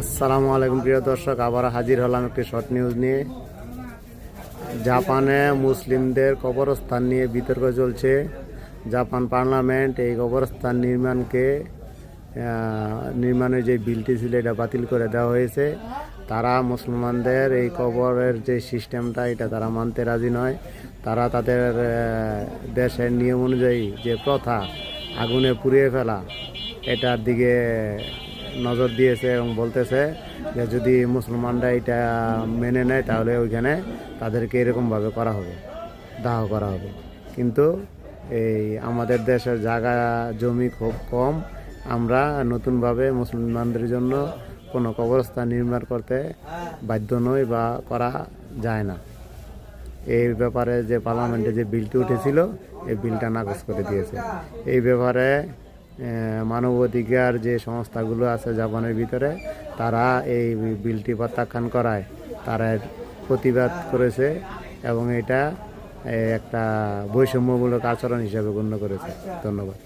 আসসালামু আলাইকুম প্রিয় দর্শক, আবার হাজির হলাম একটি শর্ট নিউজ নিয়ে। জাপানে মুসলিমদের কবরস্থান নিয়ে বিতর্ক চলছে। জাপান পার্লামেন্ট এই কবরস্থান নির্মাণের যে বিলটি ছিল এটা বাতিল করে দেওয়া হয়েছে। তারা মুসলমানদের এই কবরের যে সিস্টেমটা এটা তারা মানতে রাজি নয়। তারা তাদের দেশের নিয়ম অনুযায়ী যে প্রথা আগুনে পুড়িয়ে ফেলা এটার দিকে নজর দিয়েছে এবং বলতেছে যে যদি মুসলমানরা এটা মেনে নেয় তাহলে ওইখানে তাদেরকে এরকমভাবে করা হবে, দাহ করা হবে। কিন্তু এই আমাদের দেশের জায়গা জমি খুব কম, আমরা নতুনভাবে মুসলমানদের জন্য কোনো কবরস্থান নির্মাণ করতে বাধ্য নই বা করা যায় না। এই ব্যাপারে যে পার্লামেন্টে যে বিলটি উঠেছিল এই বিলটা নাকচ করে দিয়েছে। এই ব্যাপারে মানবাধিকার যে সংস্থাগুলো আছে জাপানের ভিতরে তারা এই বিলটি প্রত্যাখ্যান করায় তারা প্রতিবাদ করেছে এবং এটা একটা বৈষম্যমূলক আচরণ হিসেবে গণ্য করেছে। ধন্যবাদ।